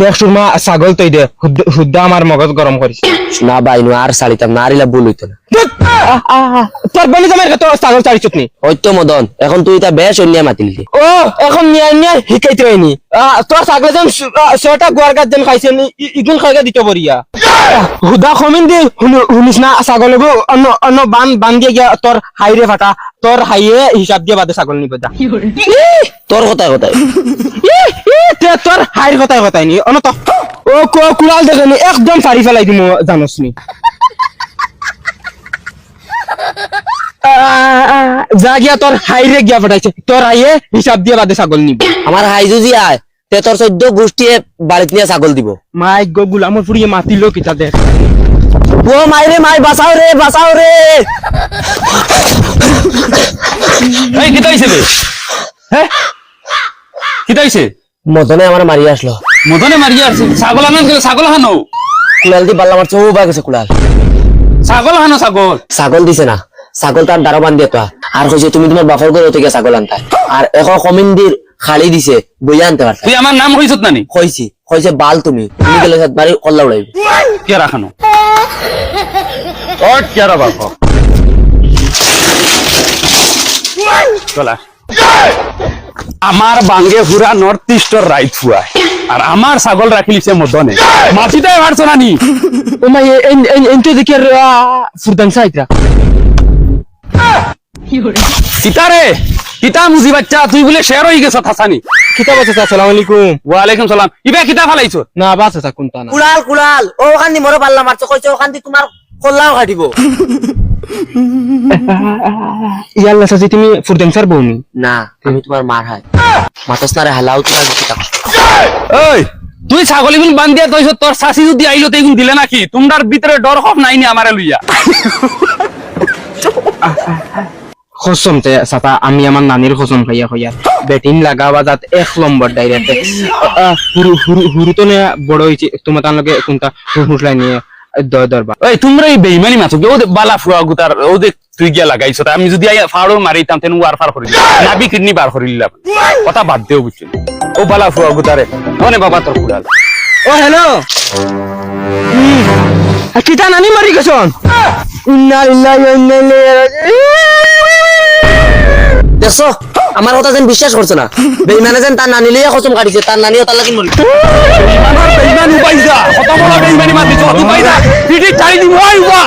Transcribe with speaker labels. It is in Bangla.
Speaker 1: দেখ সুরমা ছাগল তৈ দে হুদ্দা আমার মগজ গরম করিস
Speaker 2: না বাইনু আর সালিতাম না আরিলা ভুল হইতো না
Speaker 1: তোর বনি জামাই তো ছাগল চারিছত নি
Speaker 2: হইতো মদন এখন তুই তা বেশ অন্য মাতিলি
Speaker 1: ও এখন নিয়ে নিয়ে শিকাইতে হয়নি তোর ছাগল যেন ছটা গোয়ার গাছ যেন খাইছে ইগুন খাইকে দিতে পারিয়া হুদা কমিন দি শুনিস না ছাগল অন্য অন্য বান দিয়ে গিয়া তোর হাইরে ফাটা তোর হাইয়ে হিসাব দিয়ে বাদে ছাগল নিবে যা
Speaker 2: তোর কথায় কথায়
Speaker 1: তোর হাইর কথায় কথায় নি অনত ও কুড়াল দেখেনি একদম সারি ফেলাই দিম জানোস নি যা গিয়া তোর হাইরে গিয়া ফাটাইছে তোর হাইয়ে হিসাব দিয়ে বাদে ছাগল নিবে
Speaker 2: আমার হাইজুজি আয় তে তোর 14 গোষ্ঠীয়ে বাড়িতে নিয়ে ছাগল দিব
Speaker 1: মাই গো গুলামর ফুরিয়ে মাতিলো কিতা দেখ
Speaker 2: ও মাইরে মাই বাঁচাও রে
Speaker 3: এই কিতা হইছে বে হ্যাঁ কিতা হইছে
Speaker 2: মদনে আমার মারি আসলো
Speaker 3: মদনে মারিয়া আছে ছাগল আনান গেলে ছাগল হানো
Speaker 2: কুলাল দি বাল্লা মারছে ও বা গেছে কুলাল
Speaker 3: ছাগল হানো ছাগল
Speaker 2: ছাগল দিছে না ছাগল তার দাঁড়ো বান্ধি তো আর কইছে তুমি তোমার বাপর ঘর থেকে ছাগল আনতা আর এখন কমিন্দির খালি দিছে বইয়া আনতে পারতা
Speaker 3: তুই আমার নাম হইছত নানি
Speaker 2: কইছে বাল তুমি গেলে সাত বাড়ি কল্লা উড়াইবে
Speaker 3: কে রাখানো ও কে রা বাপ চলা আমার বাঙ্গে হুরা নর্থ ইস্টর রাইট ফুয়া আর আমার ছাগল রাখিলিছে মদনে মাটিটাই মারছ নানি
Speaker 1: ও মাই এনতে দেখে ফুরদাং সাইত্রা
Speaker 3: কিতারে কিতা মুজি বাচ্চা তুই বলে শেয়ার হয়ে গেছ হাসানি
Speaker 1: কিতা বলছ আসসালামু আলাইকুম
Speaker 3: ওয়ালাইকুম সালাম ইবা কিতা ফালাইছো
Speaker 1: না বাস আছে কোনটা না
Speaker 2: কুলাল ও ওখান দি মরে বাল্লা মারছে কইছে ওখান দি তোমার কল্লাও কাটিব
Speaker 1: ইয়াল্লা সাজি তুমি ফুরদাং সার বউনি
Speaker 2: না আমি তোমার মার হয় মাতস না রে হালাও তোমার কিতা
Speaker 3: ওই তুই ছাগলি গুলো বান দিয়া তইছ তোর শাশি যদি আইলো তো এগুন দিলে নাকি তোমরার ভিতরে ডর খফ নাই নি আমারে লইয়া
Speaker 1: খসম তে সাতা আমি আমার নানির খসম খাইয়া খাইয়া বেটিং লাগাবা যাত 1 নম্বর ডাইরেক্ট হুরু তো না বড় হইছে তোমার তার লগে কোনটা হুসলাই নিয়ে দরবা
Speaker 3: ওই তোমরা এই বেইমানি মাছো ও বালা ফুয়া গুতার ও দেখ তুই গিয়া লাগাইছ আমি যদি ফাড়ো মারিতাম তেন ওয়ার ফার করিল নাবি কিডনি বার করিলাম কথা বাদ দেও বুঝছিস ও বালা ফুয়া গুতারে ওনে বাবা তোর কুড়াল
Speaker 1: ও হ্যালো কিতা নানি মারি গেছন ইন্না লিল্লাহি ওয়া ইন্না ইলাইহি রাজিউন
Speaker 2: দেখছো আমার কথা যেন বিশ্বাস করছো না বেইমানে যেন তার নানি লইয়া কসম কাটিছে তার নানিও তার লাগি মরি
Speaker 3: বেইমান উপাইছা কত বড় বেইমানি মাতিছ তুই পাইছা পিটি চাই দি ওই ওয়া